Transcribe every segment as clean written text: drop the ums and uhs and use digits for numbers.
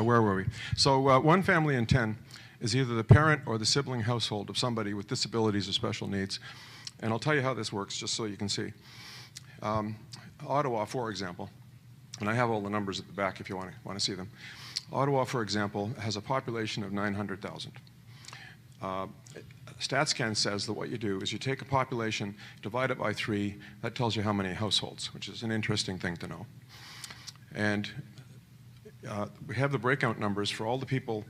where were we? So one family in 10 is either the parent or the sibling household of somebody with disabilities or special needs. And I'll tell you how this works just so you can see. Ottawa, for example, and I have all the numbers at the back if you want to see them. Ottawa, for example, has a population of 900,000. StatsCan says that what you do is you take a population, divide it by 3, that tells you how many households, which is an interesting thing to know. And we have the breakout numbers for all the people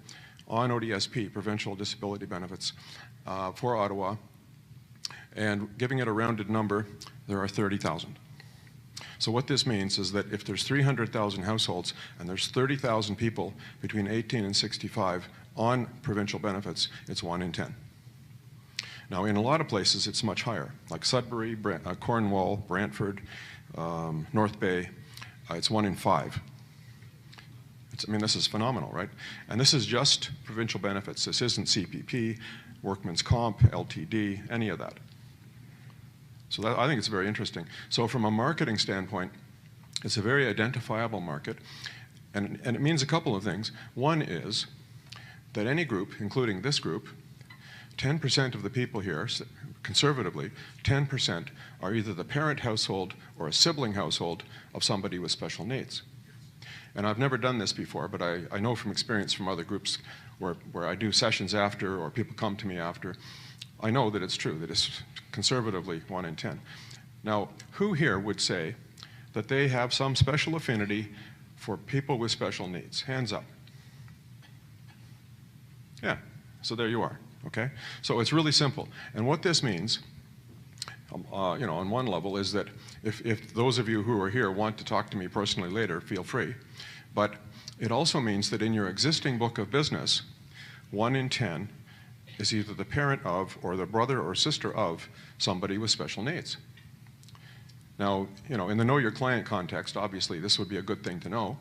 on ODSP, Provincial Disability Benefits, for Ottawa. And giving it a rounded number, there are 30,000. So what this means is that if there's 300,000 households and there's 30,000 people between 18 and 65 on provincial benefits, it's 1 in 10. Now, in a lot of places, it's much higher, like Sudbury, Cornwall, Brantford, North Bay, it's 1 in 5. I mean, this is phenomenal, right? And this is just provincial benefits. This isn't CPP, workman's comp, LTD, any of that. So I think it's very interesting. So from a marketing standpoint, it's a very identifiable market, and it means a couple of things. One is that any group, including this group, 10% of the people here, conservatively, 10% are either the parent household or a sibling household of somebody with special needs. And I've never done this before, but I know from experience from other groups where I do sessions after or people come to me after, I know that it's true, that it's conservatively 1 in 10. Now, who here would say that they have some special affinity for people with special needs? Hands up. Yeah, so there you are, okay? So it's really simple. And what this means, you know, on one level is that if those of you who are here want to talk to me personally later, feel free. But it also means that in your existing book of business, 1 in 10 is either the parent of or the brother or sister of somebody with special needs. Now, you know, in the know your client context, obviously this would be a good thing to know,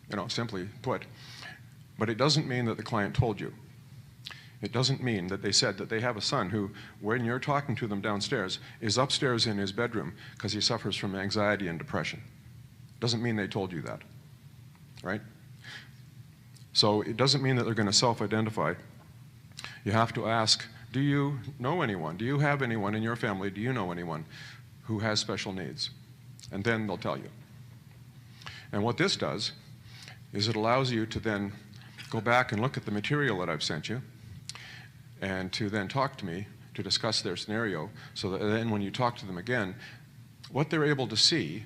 you know, simply put. But it doesn't mean that the client told you. It doesn't mean that they said that they have a son who, when you're talking to them downstairs, is upstairs in his bedroom because he suffers from anxiety and depression. Doesn't mean they told you that, right? So it doesn't mean that they're going to self-identify. You have to ask, do you know anyone? Do you have anyone in your family? Do you know anyone who has special needs? And then they'll tell you. And what this does is it allows you to then go back and look at the material that I've sent you and to then talk to me to discuss their scenario so that then when you talk to them again, what they're able to see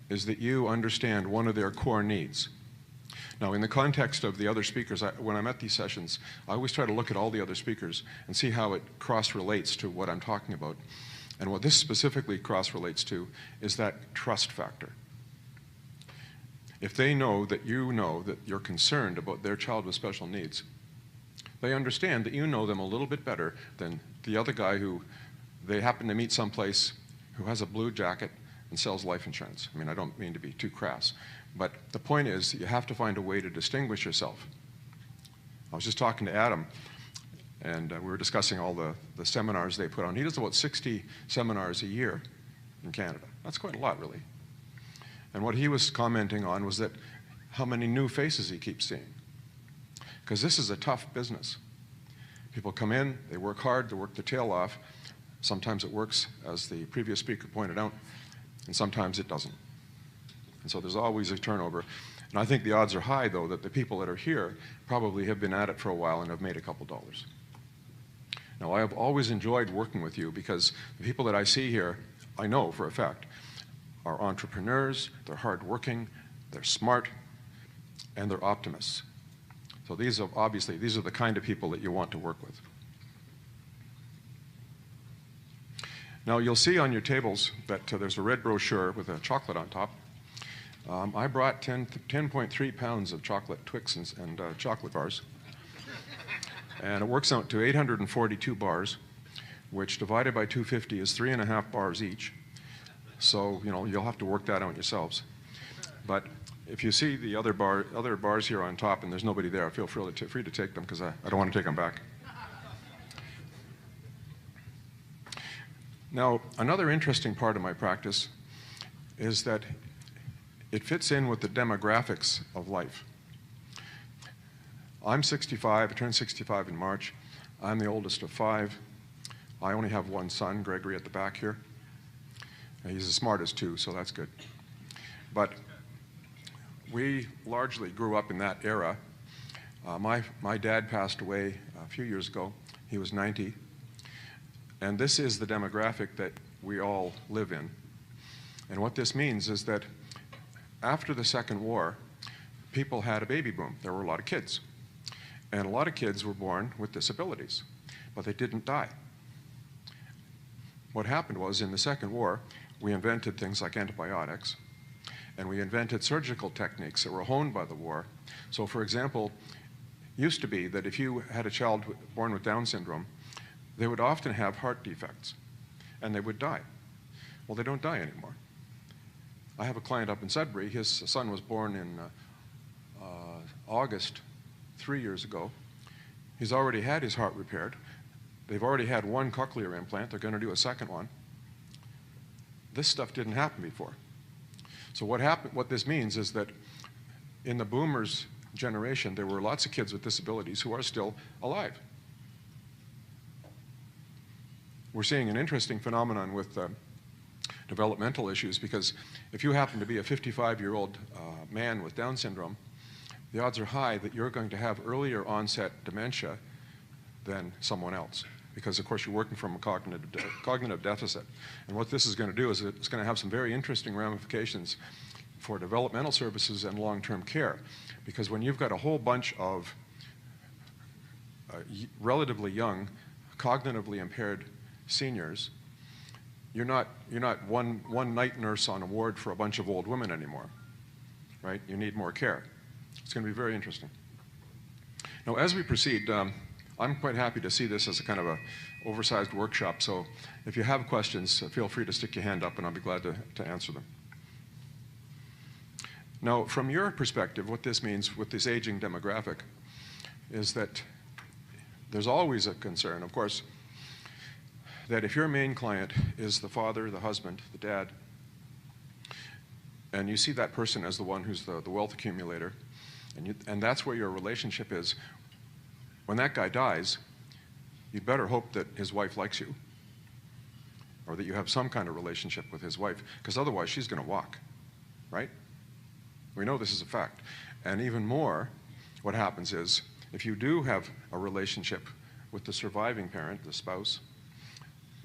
is that you understand one of their core needs. Now, in the context of the other speakers, when I'm at these sessions, I always try to look at all the other speakers and see how it cross-relates to what I'm talking about. And what this specifically cross-relates to is that trust factor. If they know that you're concerned about their child with special needs, they understand that you know them a little bit better than the other guy who they happen to meet someplace who has a blue jacket and sells life insurance. I mean, I don't mean to be too crass, but the point is you have to find a way to distinguish yourself. I was just talking to Adam, and we were discussing all the seminars they put on. He does about 60 seminars a year in Canada. That's quite a lot, really. And what he was commenting on was that how many new faces he keeps seeing. Because this is a tough business. People come in, they work hard, they work their tail off. Sometimes it works, as the previous speaker pointed out, and sometimes it doesn't. And so there's always a turnover. And I think the odds are high, though, that the people that are here probably have been at it for a while and have made a couple dollars. Now, I have always enjoyed working with you because the people that I see here, I know for a fact, are entrepreneurs, they're hardworking, they're smart, and they're optimists. So these are the kind of people that you want to work with. Now, you'll see on your tables that there's a red brochure with a chocolate on top. I brought 10.3 pounds of chocolate Twix and chocolate bars. And it works out to 842 bars, which divided by 250 is 3.5 bars each. So, you know, you'll have to work that out yourselves. But if you see the other bars here on top and there's nobody there, feel free to take them because I don't want to take them back. Now, another interesting part of my practice is that it fits in with the demographics of life. I'm 65, I turned 65 in March. I'm the oldest of 5. I only have one son, Gregory, at the back here. He's the smartest too, so that's good. But we largely grew up in that era. My dad passed away a few years ago. He was 90. And this is the demographic that we all live in. And what this means is that after the Second War, people had a baby boom. There were a lot of kids. And a lot of kids were born with disabilities, but they didn't die. What happened was, in the Second War, we invented things like antibiotics, and we invented surgical techniques that were honed by the war. So, for example, it used to be that if you had a child born with Down syndrome, they would often have heart defects, and they would die. Well, they don't die anymore. I have a client up in Sudbury. His son was born in August 3 years ago. He's already had his heart repaired. They've already had one cochlear implant. They're going to do a second one. This stuff didn't happen before. So what this means is that in the boomers generation, there were lots of kids with disabilities who are still alive. We're seeing an interesting phenomenon with developmental issues, because if you happen to be a 55-year-old man with Down syndrome, the odds are high that you're going to have earlier onset dementia than someone else, because of course you're working from a cognitive deficit. And what this is going to do is it's going to have some very interesting ramifications for developmental services and long-term care, because when you've got a whole bunch of relatively young, cognitively impaired seniors, you're not one night nurse on a ward for a bunch of old women anymore, right? You need more care. It's going to be very interesting. Now, as we proceed, I'm quite happy to see this as a kind of a oversized workshop, so if you have questions, feel free to stick your hand up and I'll be glad to answer them. Now, from your perspective, what this means with this aging demographic is that there's always a concern, of course, that if your main client is the father, the husband, the dad, and you see that person as the one who's the wealth accumulator, and that's where your relationship is, when that guy dies, you'd better hope that his wife likes you, or that you have some kind of relationship with his wife, because otherwise she's going to walk, right? We know this is a fact. And even more, what happens is, if you do have a relationship with the surviving parent, the spouse,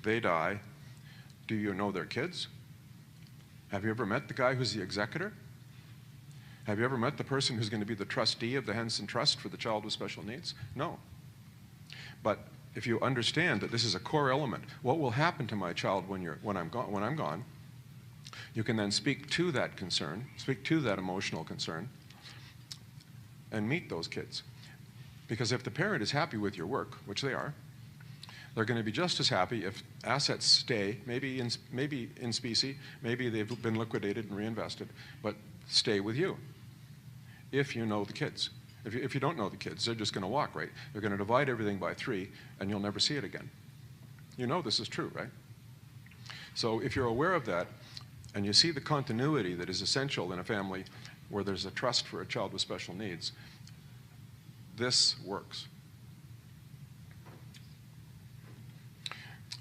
they die, do you know their kids? Have you ever met the guy who's the executor? Have you ever met the person who's going to be the trustee of the Henson Trust for the child with special needs? No. But if you understand that this is a core element, what will happen to my child when I'm gone, you can then speak to that concern, speak to that emotional concern, and meet those kids. Because if the parent is happy with your work, which they are, they're going to be just as happy if assets stay, maybe in specie, maybe they've been liquidated and reinvested, but stay with you, if you know the kids. If you don't know the kids, they're just going to walk, right? They're going to divide everything by 3, and you'll never see it again. You know this is true, right? So if you're aware of that, and you see the continuity that is essential in a family where there's a trust for a child with special needs, this works.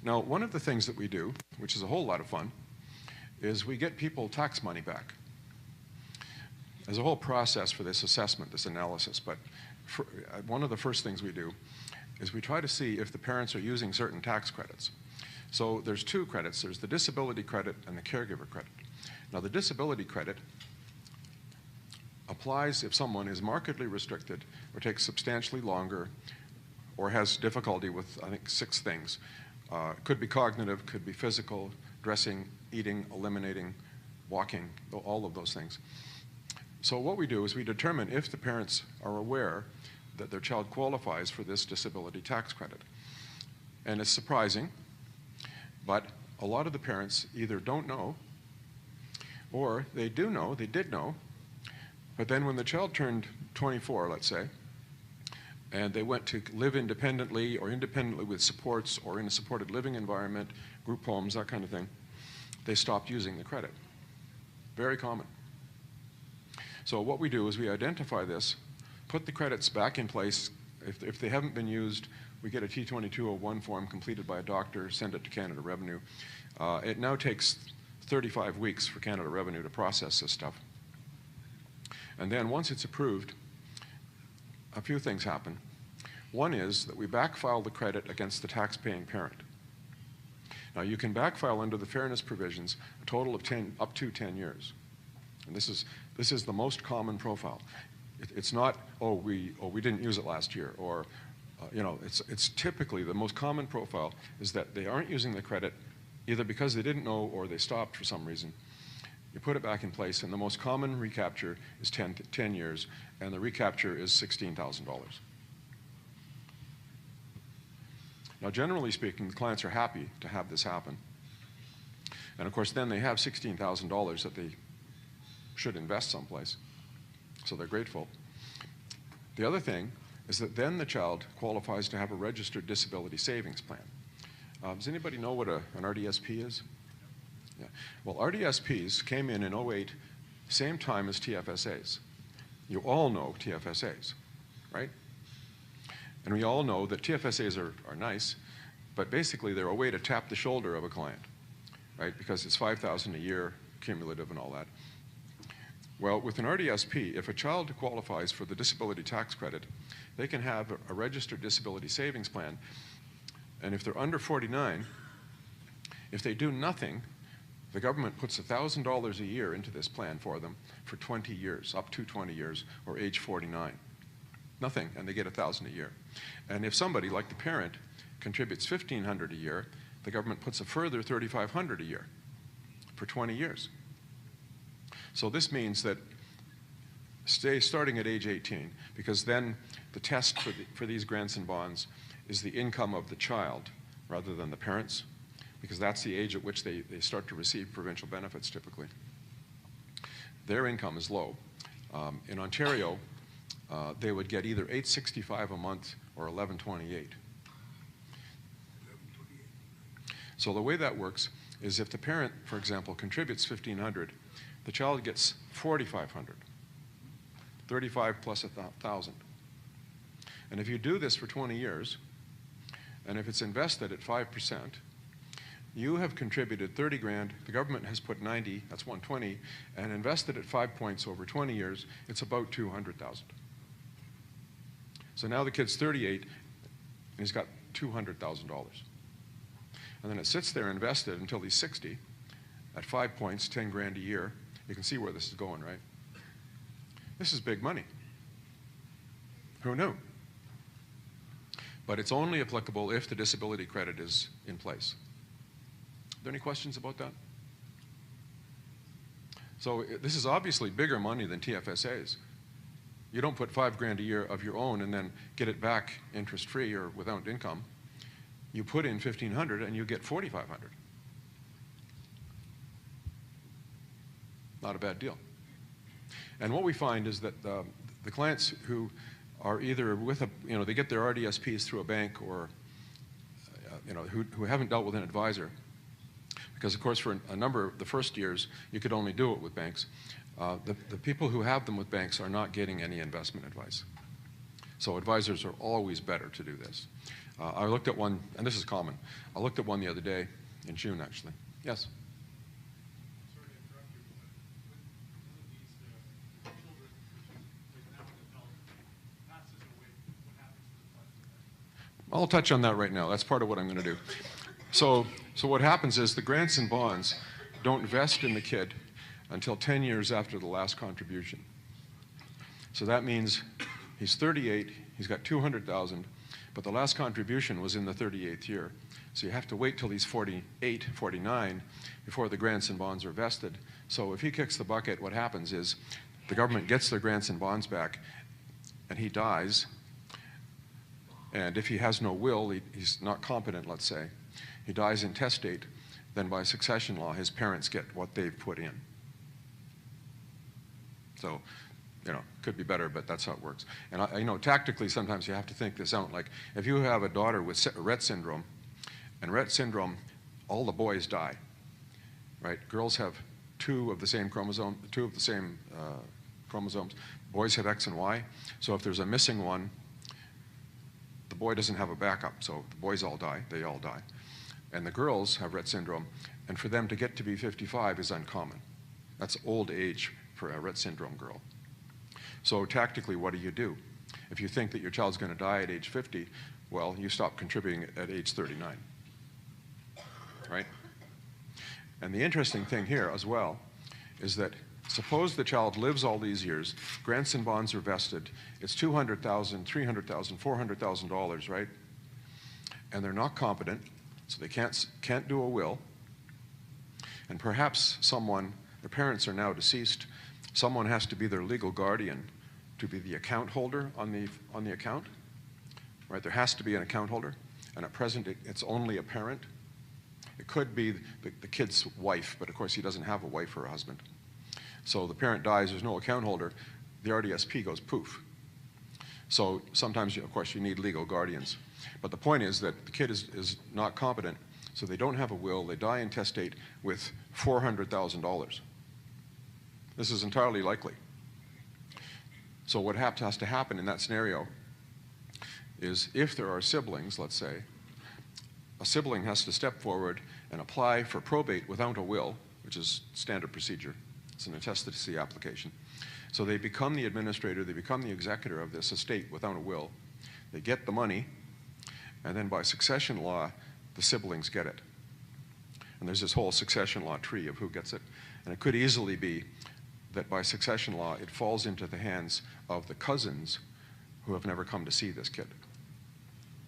Now, one of the things that we do, which is a whole lot of fun, is we get people tax money back. There's a whole process for this assessment, this analysis, but one of the first things we do is we try to see if the parents are using certain tax credits. So there's 2 credits. There's the disability credit and the caregiver credit. Now, the disability credit applies if someone is markedly restricted or takes substantially longer or has difficulty with, I think, 6 things. Could be cognitive, could be physical, dressing, eating, eliminating, walking, all of those things. So what we do is we determine if the parents are aware that their child qualifies for this disability tax credit. And it's surprising, but a lot of the parents either don't know, or they do know, they did know, but then when the child turned 24, let's say, and they went to live independently or independently with supports or in a supported living environment, group homes, that kind of thing, they stopped using the credit. Very common. So what we do is we identify this put the credits back in place. If they haven't been used, we get a T2201 form completed by a doctor, send it to Canada Revenue. It now takes 35 weeks for Canada Revenue to process this stuff. And then once it's approved, a few things happen. One is that we backfile the credit against the tax-paying parent. Now, you can backfile under the fairness provisions a total of up to 10 years. And this is the most common profile. It's not, we didn't use it last year, or it's typically the most common profile is that they aren't using the credit either because they didn't know or they stopped for some reason. You put it back in place, and the most common recapture is 10 years, and the recapture is $16,000. Now, generally speaking, the clients are happy to have this happen. And of course, then they have $16,000 that they should invest someplace. So they're grateful. The other thing is that then the child qualifies to have a registered disability savings plan. Does anybody know what an RDSP is? Yeah. Well, RDSPs came in 08, same time as TFSAs. You all know TFSAs, right? And we all know that TFSAs are nice, but basically they're a way to tap the shoulder of a client, right? Because it's $5,000 a year cumulative and all that. Well, with an RDSP, if a child qualifies for the disability tax credit, they can have a registered disability savings plan. And if they're under 49, if they do nothing, the government puts $1,000 a year into this plan for them for 20 years, up to 20 years, or age 49. Nothing, and they get $1,000 a year. And if somebody, like the parent, contributes $1,500 a year, the government puts a further $3,500 a year for 20 years. So this means that starting at age 18, because then the test for these grants and bonds is the income of the child rather than the parents, because that's the age at which they start to receive provincial benefits typically. Their income is low. In Ontario, they would get either $865 a month or $1128. So the way that works is if the parent, for example, contributes $1,500, the child gets $4,500, 35 plus 1,000. And if you do this for 20 years, and if it's invested at 5%, you have contributed 30 grand, the government has put 90, that's 120, and invested at 5 points over 20 years, it's about 200,000. So now the kid's 38, and he's got $200,000. And then it sits there invested until he's 60, at 5 points, 10 grand a year. You can see where this is going, right? This is big money. Who knew? But it's only applicable if the disability credit is in place. Are there any questions about that? So this is obviously bigger money than TFSAs. You don't put 5 grand a year of your own and then get it back interest-free or without income. You put in $1,500 and you get $4,500. Not a bad deal. And what we find is that the clients who are either with they get their RDSPs through a bank or, who haven't dealt with an advisor, because of course for a number of the first years, you could only do it with banks. The people who have them with banks are not getting any investment advice. So advisors are always better to do this. I looked at one, and this is common. I looked at one the other day, in June actually. Yes? Sorry to interrupt you, but with these children, like now an adult passes away, what happens to the funds? I'll touch on that right now. That's part of what I'm going to do. So what happens is the grants and bonds don't vest in the kid until 10 years after the last contribution. So that means he's 38, he's got 200,000, but the last contribution was in the 38th year. So you have to wait till he's 48, 49 before the grants and bonds are vested. So if he kicks the bucket, what happens is the government gets their grants and bonds back and he dies. And if he has no will, he's not competent, let's say, he dies intestate, then by succession law, his parents get what they've put in. So, could be better, but that's how it works. And tactically, sometimes you have to think this out. Like, if you have a daughter with Rett syndrome, and Rett syndrome, all the boys die, right? Girls have two of the same chromosomes. Boys have X and Y, so if there's a missing one, the boy doesn't have a backup, so the boys all die, they all die. And the girls have Rett syndrome, and for them to get to be 55 is uncommon. That's old age for a Rett syndrome girl. So tactically, what do? If you think that your child's going to die at age 50, well, you stop contributing at age 39, right? And the interesting thing here as well is that suppose the child lives all these years, grants and bonds are vested, it's $200,000, $300,000, $400,000, right? And they're not competent, so they can't do a will. And perhaps someone, their parents are now deceased, someone has to be their legal guardian to be the account holder on the account, right? There has to be an account holder, and at present it's only a parent. It could be the kid's wife, but of course he doesn't have a wife or a husband. So the parent dies, there's no account holder, the RDSP goes poof. So sometimes, of course, you need legal guardians. But the point is that the kid is not competent, so they don't have a will, they die intestate with $400,000. This is entirely likely. So what has to happen in that scenario is if there are siblings, let's say, a sibling has to step forward and apply for probate without a will, which is standard procedure. It's an intestacy application. So they become the administrator, they become the executor of this estate without a will. They get the money, and then by succession law, the siblings get it. And there's this whole succession law tree of who gets it. And it could easily be that by succession law, it falls into the hands of the cousins who have never come to see this kid.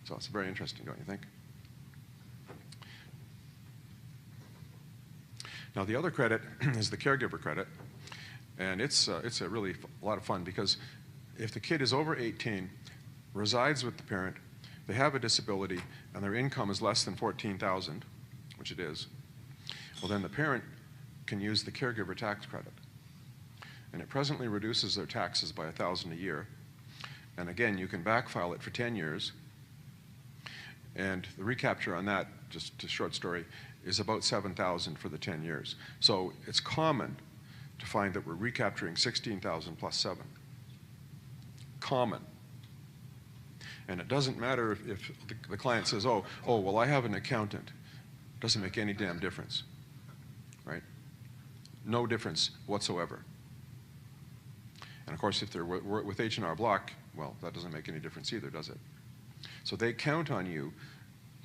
So it's very interesting, don't you think? Now, the other credit is the caregiver credit, and it's a really lot of fun because if the kid is over 18, resides with the parent, they have a disability, and their income is less than $14,000, which it is, well, then the parent can use the caregiver tax credit. And it presently reduces their taxes by $1,000 a year. And again, you can backfile it for 10 years. And the recapture on that, just a short story, is about $7,000 for the 10 years. So it's common to find that we're recapturing $16,000 plus 7. Common. And it doesn't matter if the client says, oh, well, I have an accountant. It doesn't make any damn difference, right? No difference whatsoever. And of course, if they're with H&R Block, well, that doesn't make any difference either, does it? So they count on you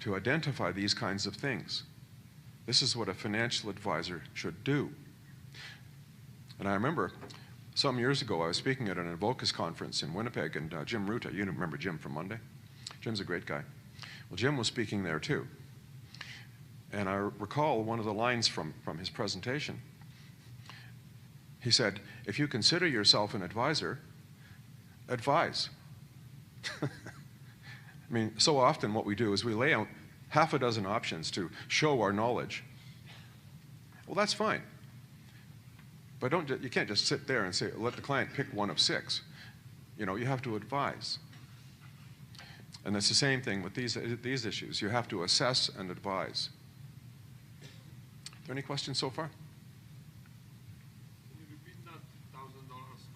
to identify these kinds of things. This is what a financial advisor should do. And I remember some years ago, I was speaking at an Evocus conference in Winnipeg, and Jim Ruta, you remember Jim from Monday? Jim's a great guy. Well, Jim was speaking there too. And I recall one of the lines from his presentation. He said, if you consider yourself an advisor, advise. I mean, so often what we do is we lay out half a dozen options to show our knowledge. Well, that's fine. But you can't just sit there and say, let the client pick one of 6. You know, you have to advise. And it's the same thing with these issues. You have to assess and advise. Are there any questions so far? Can you repeat that $1,000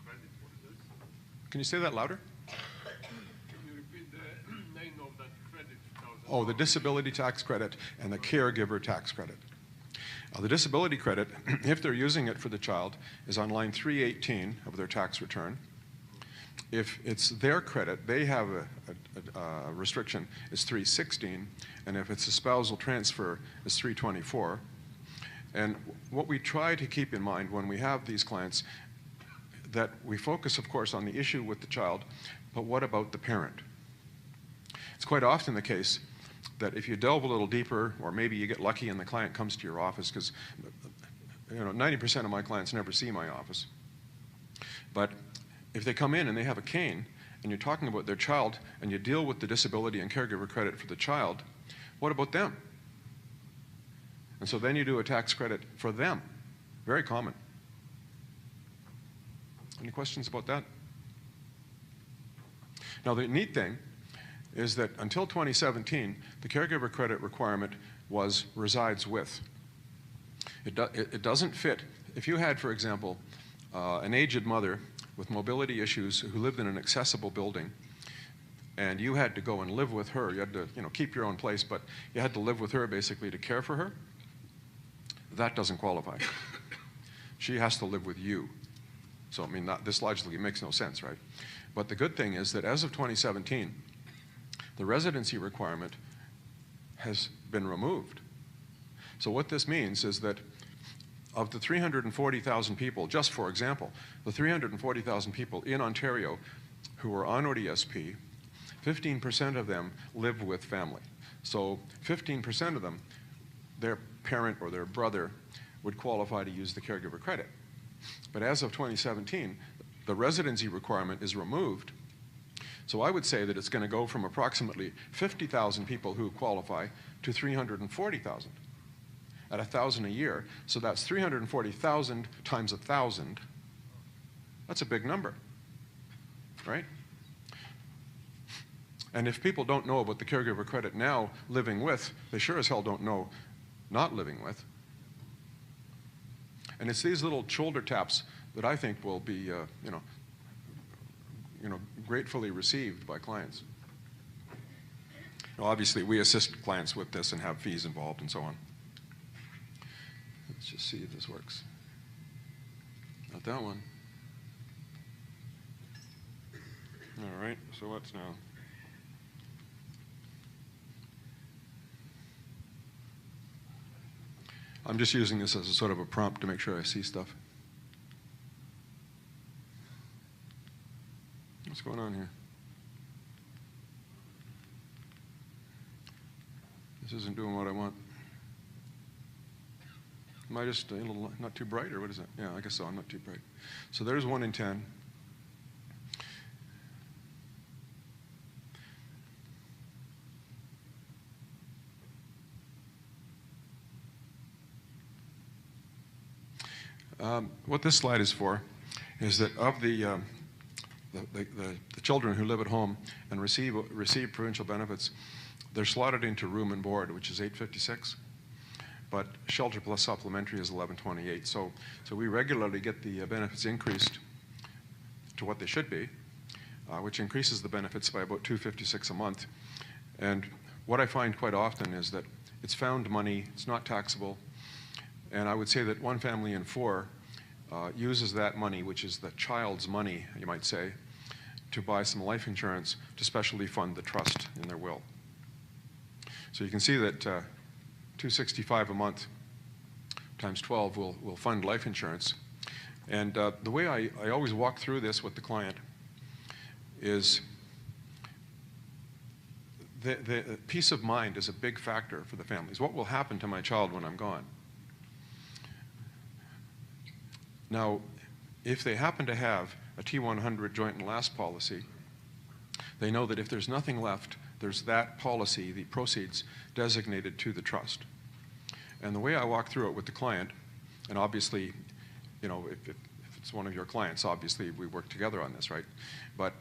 credit? What it is? Can you say that louder? Can you repeat the name of that credit? Oh, the disability tax credit and the caregiver tax credit. The disability credit, if they're using it for the child, is on line 318 of their tax return. If it's their credit, they have a restriction, it's 316, and if it's a spousal transfer, it's 324. And what we try to keep in mind when we have these clients, that we focus, of course, on the issue with the child, but what about the parent? It's quite often the case that if you delve a little deeper, or maybe you get lucky and the client comes to your office, because 90% of my clients never see my office. But if they come in and they have a cane, and you're talking about their child, and you deal with the disability and caregiver credit for the child, what about them? And so then you do a tax credit for them. Very common. Any questions about that? Now, the neat thing is that until 2017, the caregiver credit requirement was resides with. It doesn't fit. If you had, for example, an aged mother with mobility issues who lived in an accessible building, and you had to go and live with her. You had to, keep your own place, but you had to live with her basically to care for her. That doesn't qualify. She has to live with you. So, I mean, this logically makes no sense, right? But the good thing is that as of 2017, the residency requirement has been removed. So what this means is that of the 340,000 people, just for example, the 340,000 people in Ontario who are on ODSP, 15% of them live with family. So 15% of them, their parent or their brother would qualify to use the caregiver credit. But as of 2017, the residency requirement is removed. So I would say that it's going to go from approximately 50,000 people who qualify to 340,000 at $1,000 a year. So that's 340,000 times 1,000. That's a big number, right? And if people don't know about the caregiver credit now living with, they sure as hell don't know not living with. And it's these little shoulder taps that I think will be, gratefully received by clients. Now, obviously, we assist clients with this and have fees involved and so on. Let's just see if this works. Not that one. All right, so what's now? I'm just using this as a sort of a prompt to make sure I see stuff. What's going on here? This isn't doing what I want. Am I just a little not too bright, or what is that? Yeah, I guess so. I'm not too bright. So there's 1 in 10. What this slide is for is that of the children who live at home and receive provincial benefits, they're slotted into room and board, which is $856, but shelter plus supplementary is $1128. So we regularly get the benefits increased to what they should be, which increases the benefits by about $256 a month. And what I find quite often is that it's found money, it's not taxable, and I would say that 1 family in 4 uses that money, which is the child's money, you might say, to buy some life insurance to specially fund the trust in their will. So you can see that $265 a month times 12 will fund life insurance. And the way I always walk through this with the client is the peace of mind is a big factor for the families. What will happen to my child when I'm gone? Now, if they happen to have a T100 joint and last policy, they know that if there's nothing left, there's that policy, the proceeds, designated to the trust. And the way I walk through it with the client, and obviously, if it's one of your clients, obviously we work together on this, right? But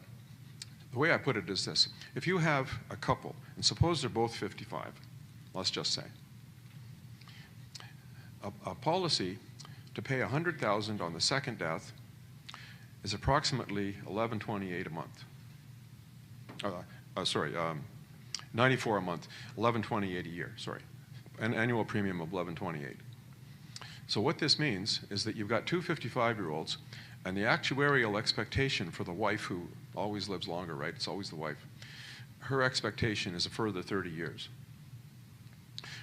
the way I put it is this. If you have a couple, and suppose they're both 55, let's just say, a policy to pay $100,000 on the second death is approximately $1128 a month. 94 a month, $1128 a year, sorry. An annual premium of $1128. So what this means is that you've got 2 55-year-olds, and the actuarial expectation for the wife, who always lives longer, right? It's always the wife. Her expectation is a further 30 years.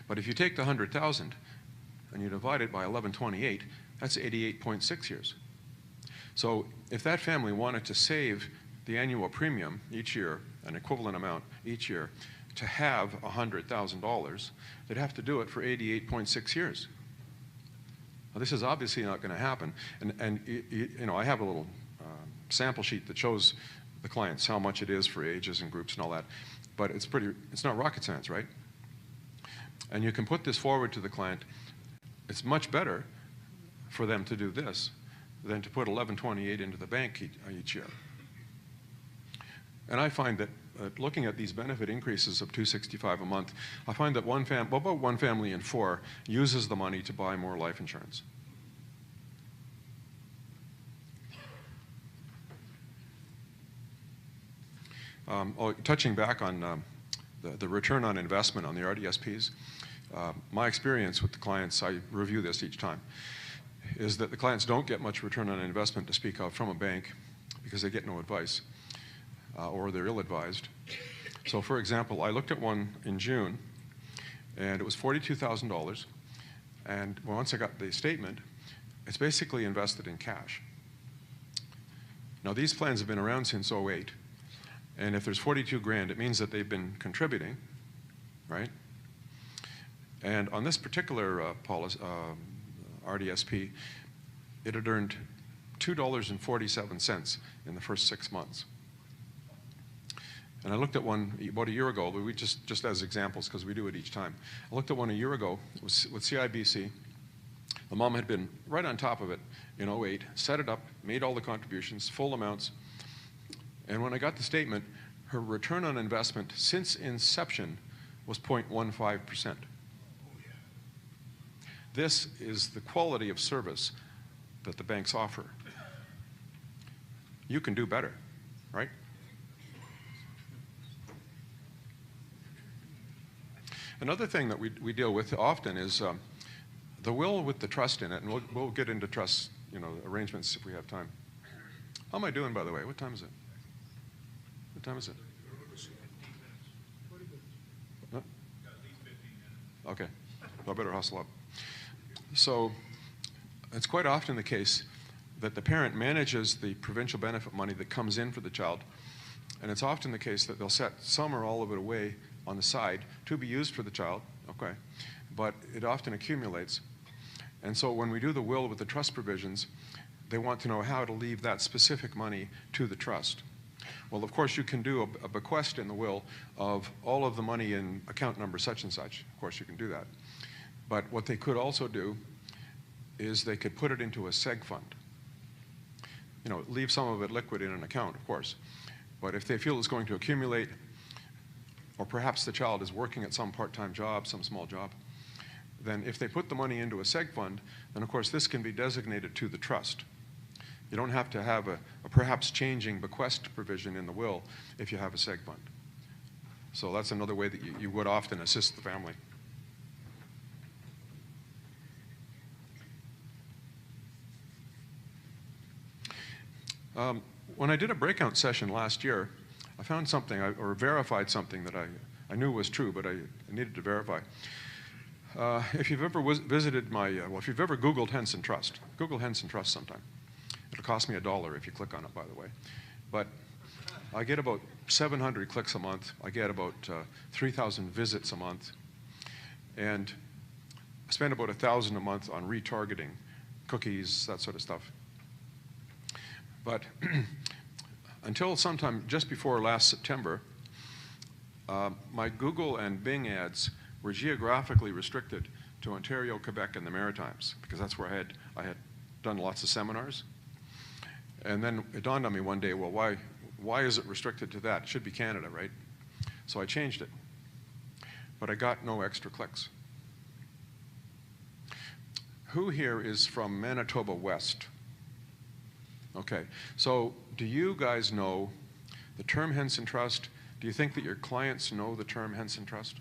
But if you take the 100,000 and you divide it by 1128, that's 88.6 years. So if that family wanted to save the annual premium each year, an equivalent amount each year, to have $100,000, they'd have to do it for 88.6 years. Now, this is obviously not going to happen. And I have a little sample sheet that shows the clients how much it is for ages and groups and all that. But it's not rocket science, right? And you can put this forward to the client. It's much better for them to do this than to put $1128 into the bank each year. And I find that looking at these benefit increases of $265 a month, I find that about 1 family in 4 uses the money to buy more life insurance. Touching back on the return on investment on the RDSPs, my experience with the clients, I review this each time, is that the clients don't get much return on investment to speak of from a bank because they get no advice or they're ill-advised. So for example, I looked at one in June and it was $42,000, and once I got the statement, it's basically invested in cash. Now these plans have been around since '08, and if there's 42 grand, it means that they've been contributing, right? And on this particular RDSP, it had earned $2.47 in the first 6 months. And I looked at one about a year ago, but we just as examples because we do it each time. I looked at one a year ago with CIBC. The mom had been right on top of it in '08, set it up, made all the contributions, full amounts. And when I got the statement, her return on investment since inception was 0.15%. This is the quality of service that the banks offer. You can do better, right? Another thing that we deal with often is the will with the trust in it, and we'll get into trust, arrangements if we have time. How am I doing, by the way? What time is it? What time is it? Huh? Okay, I better hustle up. So it's quite often the case that the parent manages the provincial benefit money that comes in for the child, and it's often the case that they'll set some or all of it away on the side to be used for the child, okay, but it often accumulates. And so when we do the will with the trust provisions, they want to know how to leave that specific money to the trust. Well, of course, you can do a bequest in the will of all of the money in account number such and such. Of course, you can do that. But what they could also do is they could put it into a seg fund. Leave some of it liquid in an account, of course. But if they feel it's going to accumulate, or perhaps the child is working at some part-time job, some small job, then if they put the money into a seg fund, then of course this can be designated to the trust. You don't have to have a perhaps changing bequest provision in the will if you have a seg fund. So that's another way that you would often assist the family. When I did a breakout session last year, I found something, or verified something that I knew was true, but I needed to verify. If you've ever visited if you've ever Googled Henson Trust, Google Henson Trust sometime. It'll cost me $1 if you click on it, by the way. But I get about 700 clicks a month. I get about 3,000 visits a month. And I spend about $1,000 a month on retargeting, cookies, that sort of stuff. But until sometime just before last September, my Google and Bing ads were geographically restricted to Ontario, Quebec, and the Maritimes, because that's where I had done lots of seminars. And then it dawned on me one day, well, why is it restricted to that? It should be Canada, right? So I changed it. But I got no extra clicks. Who here is from Manitoba West? Okay, so do you guys know the term Henson Trust? Do you think that your clients know the term Henson Trust?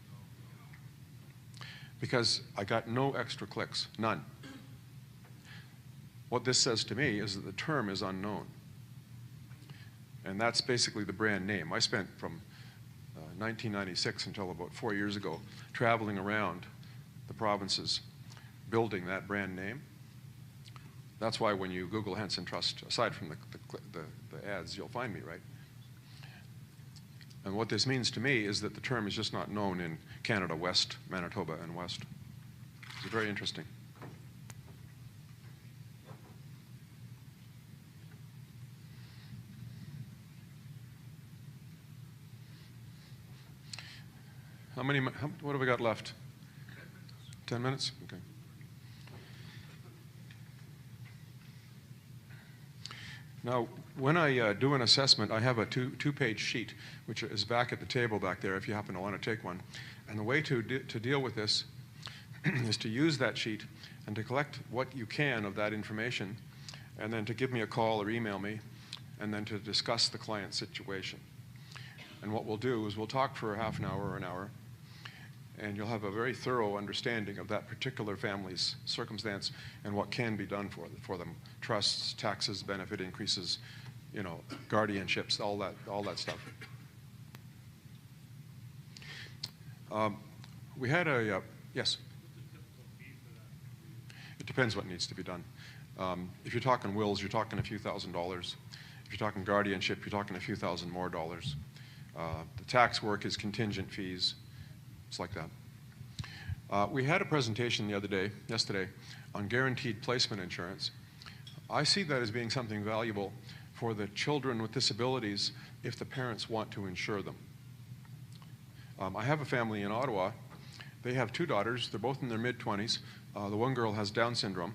Because I got no extra clicks, none. What this says to me is that the term is unknown. And that's basically the brand name. I spent from 1996 until about 4 years ago traveling around the provinces building that brand name. That's why when you Google Henson Trust, aside from the ads, you'll find me, right? And what this means to me is that the term is just not known in Canada West, Manitoba, and West. It's very interesting. What have we got left? 10 minutes? Okay. Now, when I do an assessment, I have a two-page sheet, which is back at the table back there if you happen to want to take one. And the way to deal with this is to use that sheet and to collect what you can of that information, and then to give me a call or email me, and then to discuss the client situation. And what we'll do is we'll talk for half an hour or an hour, and you'll have a very thorough understanding of that particular family's circumstance and what can be done for them. Trusts, taxes, benefit increases, you know, guardianships, all that stuff. We had a, yes? It depends what needs to be done. If you're talking wills, you're talking a few $1,000s. If you're talking guardianship, you're talking a few thousand more dollars. The tax work is contingent fees. It's like that. We had a presentation yesterday, on guaranteed placement insurance. I see that as being something valuable for the children with disabilities if the parents want to insure them. I have a family in Ottawa. They have 2 daughters. They're both in their mid-20s. The one girl has Down syndrome.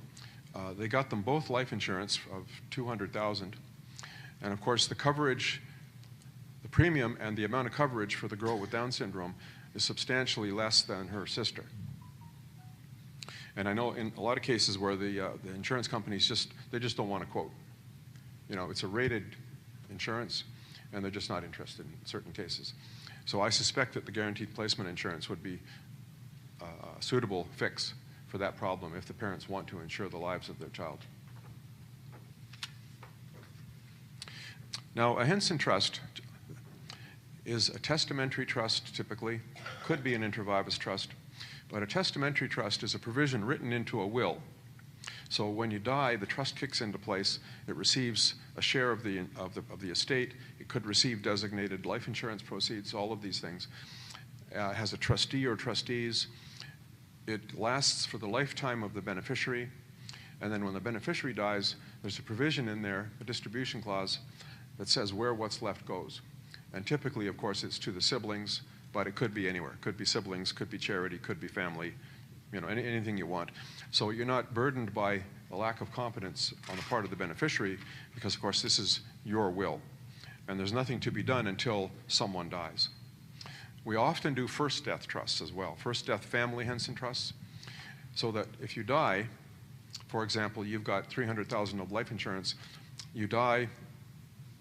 They got them both life insurance of $200,000. And of course, the coverage, the premium and the amount of coverage for the girl with Down syndrome is substantially less than her sister. And I know in a lot of cases where the insurance companies just don't want to quote. You know, it's a rated insurance, and they're just not interested in certain cases. So I suspect that the guaranteed placement insurance would be a suitable fix for that problem if the parents want to insure the lives of their child. Now, a Henson trust is a testamentary trust typically, could be an inter vivos trust, but a testamentary trust is a provision written into a will. So when you die, the trust kicks into place. It receives a share of the estate. It could receive designated life insurance proceeds, all of these things. It has a trustee or trustees. It lasts for the lifetime of the beneficiary. And then when the beneficiary dies, there's a provision in there, a distribution clause, that says where what's left goes. And typically, of course, it's to the siblings, but it could be anywhere. It could be siblings, could be charity, could be family, you know, anything you want. So you're not burdened by a lack of competence on the part of the beneficiary because, of course, this is your will. And there's nothing to be done until someone dies. We often do first death trusts as well, first death family Henson trusts, so that if you die, for example, you've got $300,000 of life insurance, you die,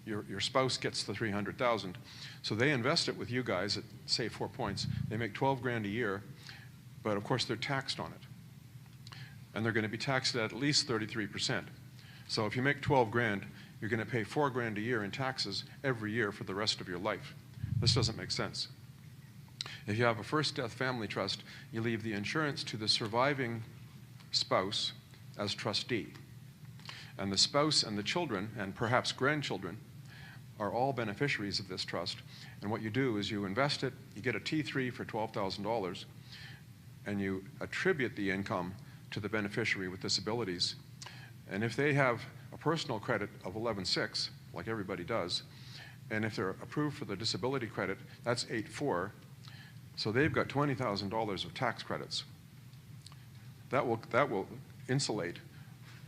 your spouse gets the $300,000. So they invest it with you guys at, say, 4 points. They make 12 grand a year, but of course they're taxed on it. And they're going to be taxed at least 33%. So if you make 12 grand, you're going to pay 4 grand a year in taxes every year for the rest of your life. This doesn't make sense. If you have a first death family trust, you leave the insurance to the surviving spouse as trustee. And the spouse and the children, and perhaps grandchildren, are all beneficiaries of this trust. And what you do is you invest it, you get a T3 for $12,000, and you attribute the income to the beneficiary with disabilities. And if they have a personal credit of 11.6, like everybody does, and if they're approved for the disability credit, that's 8.4, so they've got $20,000 of tax credits. That will insulate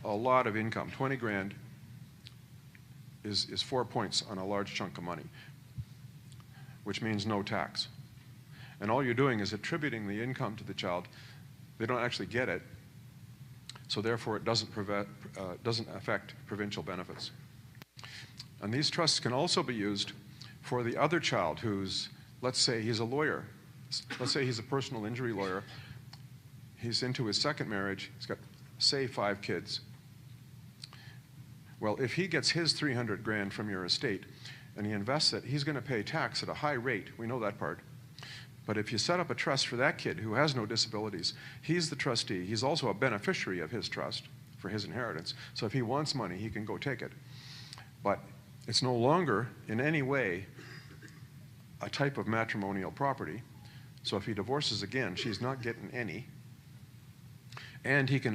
a lot of income. 20 grand is 4 points on a large chunk of money, which means no tax. And all you're doing is attributing the income to the child. They don't actually get it, so therefore it doesn't affect provincial benefits. And these trusts can also be used for the other child who's, let's say he's a lawyer. Let's say he's a personal injury lawyer. He's into his second marriage. He's got, say, 5 kids. Well, if he gets his 300 grand from your estate and he invests it, he's going to pay tax at a high rate. We know that part. But if you set up a trust for that kid who has no disabilities, he's the trustee. He's also a beneficiary of his trust for his inheritance. So if he wants money, he can go take it. But it's no longer in any way a type of matrimonial property. So if he divorces again, she's not getting any. And he can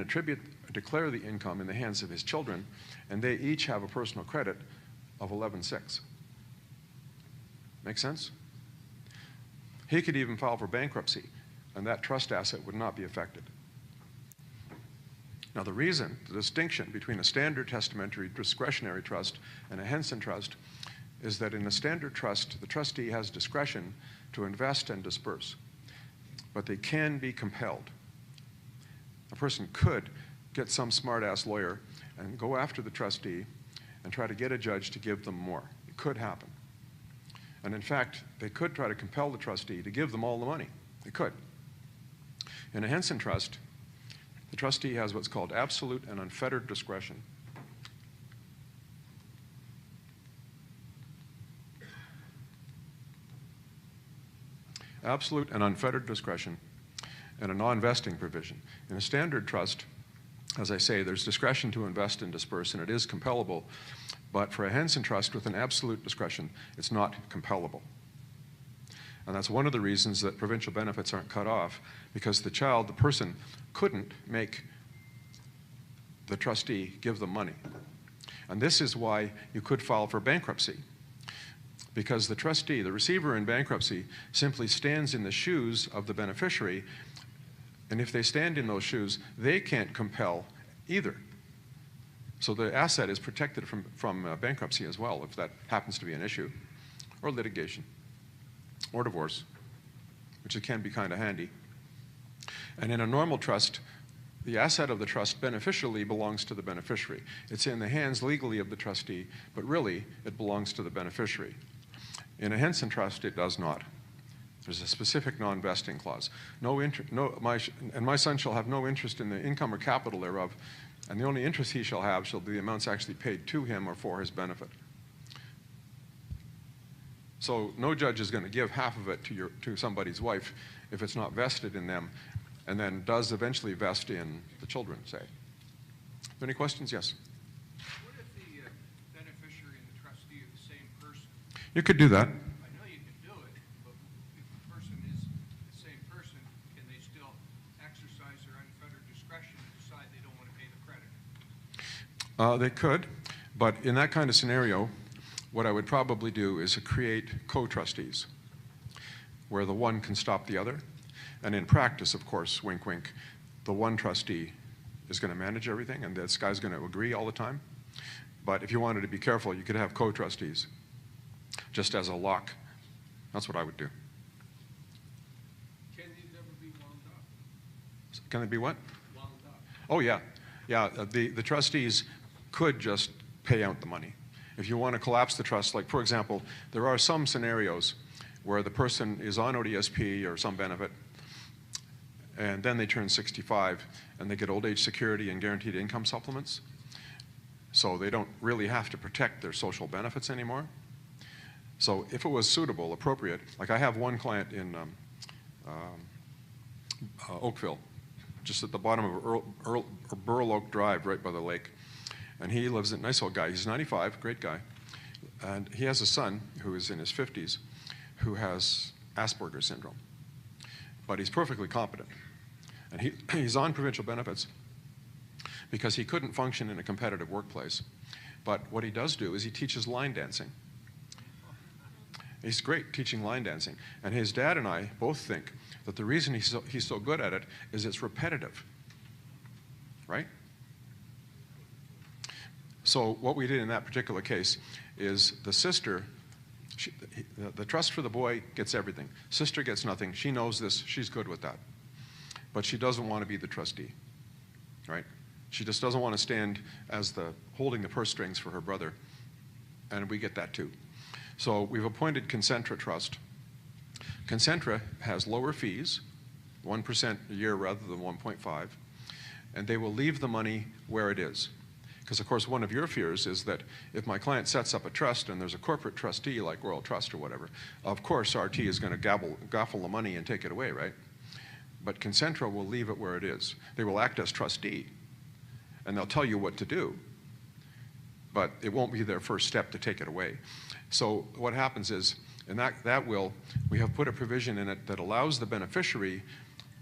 declare the income in the hands of his children, and they each have a personal credit of 11.6. Make sense? He could even file for bankruptcy, and that trust asset would not be affected. Now the reason, the distinction between a standard testamentary discretionary trust and a Henson trust is that in a standard trust, the trustee has discretion to invest and disperse, but they can be compelled. A person could get some smart-ass lawyer and go after the trustee and try to get a judge to give them more. It could happen. And in fact, they could try to compel the trustee to give them all the money. They could. In a Henson trust, the trustee has what's called absolute and unfettered discretion. Absolute and unfettered discretion and a non-vesting provision. In a standard trust, as I say, there's discretion to invest and disperse, and it is compellable. But for a Henson trust with an absolute discretion, it's not compellable. And that's one of the reasons that provincial benefits aren't cut off, because the child, the person, couldn't make the trustee give them money. And this is why you could file for bankruptcy, because the trustee, the receiver in bankruptcy, simply stands in the shoes of the beneficiary, and if they stand in those shoes, they can't compel either. So the asset is protected from bankruptcy as well, if that happens to be an issue, or litigation, or divorce, which it can be kind of handy. And in a normal trust, the asset of the trust beneficially belongs to the beneficiary. It's in the hands legally of the trustee, but really it belongs to the beneficiary. In a Henson trust, it does not. There's a specific non-vesting clause. My son shall have no interest in the income or capital thereof, and the only interest he shall have shall be the amounts actually paid to him or for his benefit. So no judge is going to give half of it to somebody's wife if it's not vested in them, and then does eventually vest in the children, say. Are there any questions? Yes? What if the beneficiary and the trustee are the same person? You could do that. I know you can do it, but if the person is the same person, can they still exercise their unfettered discretion and decide they don't want to pay the creditor? They could, but in that kind of scenario, what I would probably do is create co-trustees, where the one can stop the other. And in practice, of course, wink, wink, the one trustee is going to manage everything, and this guy's going to agree all the time. But if you wanted to be careful, you could have co-trustees, just as a lock. That's what I would do. Can these ever be wound up? Can it be what? Wound up. Oh, yeah. Yeah, the trustees could just pay out the money. If you want to collapse the trust, like, for example, there are some scenarios where the person is on ODSP or some benefit, and then they turn 65, and they get old age security and guaranteed income supplements. So they don't really have to protect their social benefits anymore. So if it was suitable, appropriate, like I have one client in Oakville, just at the bottom of Burl Oak Drive, right by the lake. And he lives in, nice old guy, he's 95, great guy. And he has a son who is in his 50s who has Asperger's syndrome. But he's perfectly competent. And he's on provincial benefits because he couldn't function in a competitive workplace. But what he does do is he teaches line dancing. He's great teaching line dancing. And his dad and I both think that the reason he's so good at it is it's repetitive, right? So what we did in that particular case is the sister, the trust for the boy gets everything. Sister gets nothing. She knows this. She's good with that. But she doesn't want to be the trustee, right? She just doesn't want to stand as holding the purse strings for her brother, and we get that too. So we've appointed Concentra Trust. Concentra has lower fees, 1% a year rather than 1.5, and they will leave the money where it is. Because, of course, one of your fears is that if my client sets up a trust and there's a corporate trustee like Royal Trust or whatever, of course RT is going to gaffle the money and take it away, right? But Concentra will leave it where it is. They will act as trustee, and they'll tell you what to do, but it won't be their first step to take it away. So what happens is, in that will, we have put a provision in it that allows the beneficiary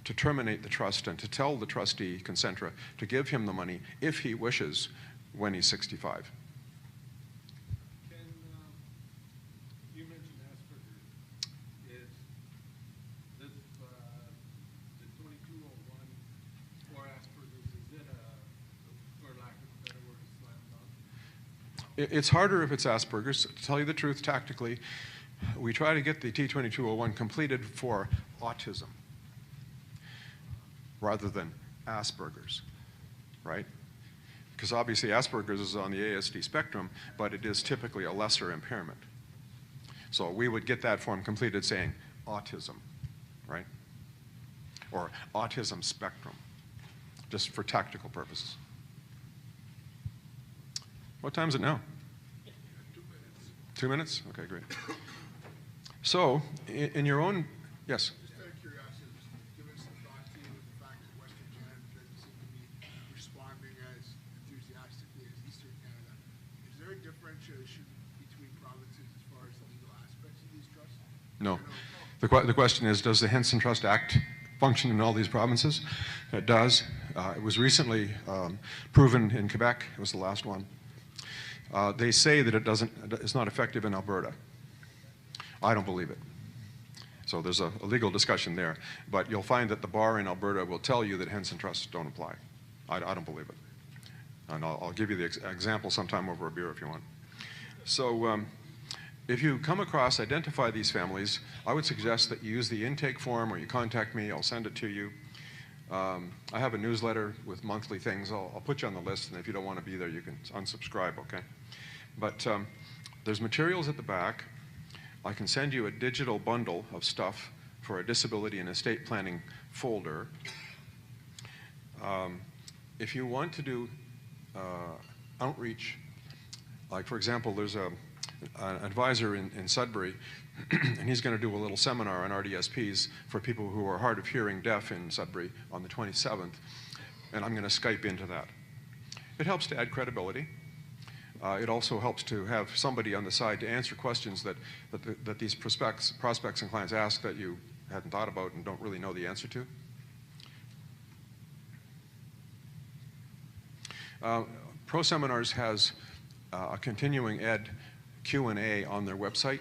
to terminate the trust and to tell the trustee, Concentra, to give him the money if he wishes when he's 65. Can, you mentioned Asperger's. Is this, the 2201 for Asperger's, is it for lack of a better word, a slam dunk? It's harder if it's Asperger's. To tell you the truth, tactically, we try to get the T2201 completed for autism rather than Asperger's, right? Because obviously Asperger's is on the ASD spectrum, but it is typically a lesser impairment. So we would get that form completed saying autism, right? Or autism spectrum, just for tactical purposes. What time is it now? 2 minutes. 2 minutes? Okay, great. So, in your own, yes? Just out of curiosity, just giving some thought to the fact that Western Canada doesn't seem to be responding as enthusiastically as Eastern Canada. Is there a differentiation between provinces as far as the legal aspects of these trusts? No. The question is, does the Henson Trust Act function in all these provinces? It does. It was recently proven in Quebec. It was the last one. They say that it's not effective in Alberta. I don't believe it. So there's a legal discussion there. But you'll find that the bar in Alberta will tell you that Henson trusts don't apply. I don't believe it. And I'll give you the example sometime over a beer if you want. So if you come across, identify these families, I would suggest that you use the intake form or you contact me. I'll send it to you. I have a newsletter with monthly things. I'll put you on the list, and if you don't want to be there, you can unsubscribe, okay? But there's materials at the back. I can send you a digital bundle of stuff for a disability and estate planning folder. If you want to do outreach, like for example, there's an advisor in Sudbury, and he's going to do a little seminar on RDSPs for people who are hard of hearing deaf in Sudbury on the 27th, and I'm going to Skype into that. It helps to add credibility. It also helps to have somebody on the side to answer questions that these prospects and clients ask that you hadn't thought about and don't really know the answer to. ProSeminars has a continuing ed Q&A on their website.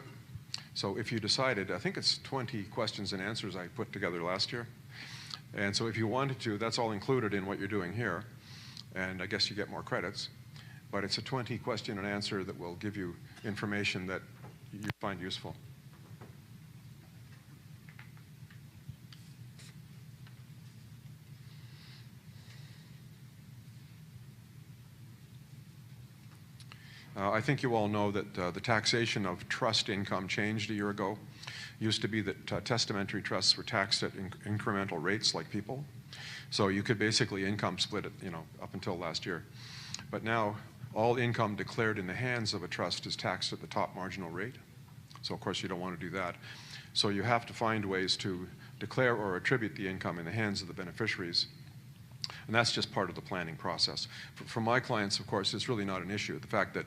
So if you decided, I think it's 20 questions and answers I put together last year. And so if you wanted to, that's all included in what you're doing here. And I guess you get more credits. But it's a 20 question and answer that will give you information that you find useful. I think you all know that the taxation of trust income changed a year ago. It used to be that testamentary trusts were taxed at incremental rates like people. So you could basically income split it, up until last year. But now all income declared in the hands of a trust is taxed at the top marginal rate. So of course you don't want to do that. So you have to find ways to declare or attribute the income in the hands of the beneficiaries. And that's just part of the planning process. For my clients, of course, it's really not an issue. The fact that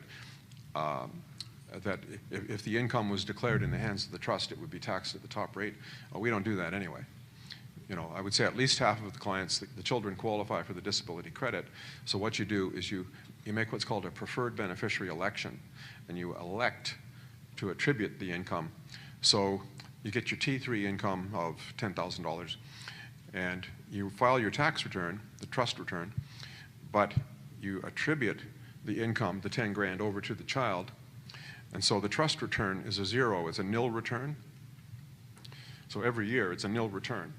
if the income was declared in the hands of the trust, it would be taxed at the top rate. We don't do that anyway. I would say at least half of the clients, the children qualify for the disability credit. So what you do is you make what's called a preferred beneficiary election, and you elect to attribute the income. So you get your T3 income of $10,000, and you file your tax return, the trust return, but you attribute the income, the 10 grand, over to the child. And so the trust return is a zero, it's a nil return. So every year it's a nil return.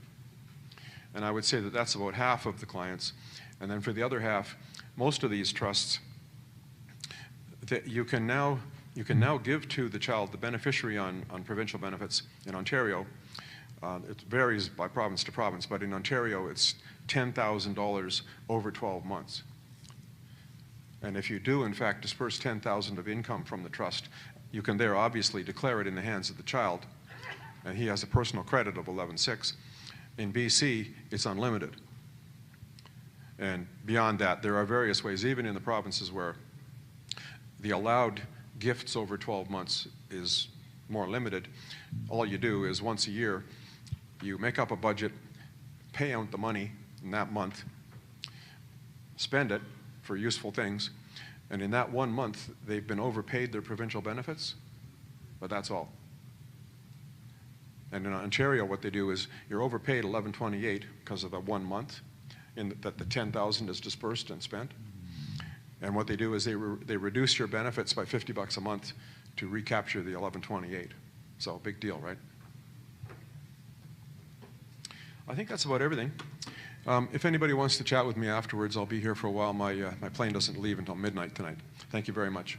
And I would say that that's about half of the clients. And then for the other half, most of these trusts, that you can now give to the child, the beneficiary on provincial benefits in Ontario. It varies by province to province, but in Ontario it's $10,000 over 12 months. And if you do in fact disperse $10,000 of income from the trust, you can there obviously declare it in the hands of the child, and he has a personal credit of 11,600. In BC, it's unlimited. And beyond that, there are various ways, even in the provinces where the allowed gifts over 12 months is more limited. All you do is once a year, you make up a budget, pay out the money in that month, spend it for useful things, and in that 1 month, they've been overpaid their provincial benefits, but that's all. And in Ontario, what they do is you're overpaid $11.28 because of the 1 month that the $10,000 is dispersed and spent. And what they do is they reduce your benefits by $50 a month to recapture the $11.28. So big deal, right? I think that's about everything. If anybody wants to chat with me afterwards, I'll be here for a while. My plane doesn't leave until midnight tonight. Thank you very much.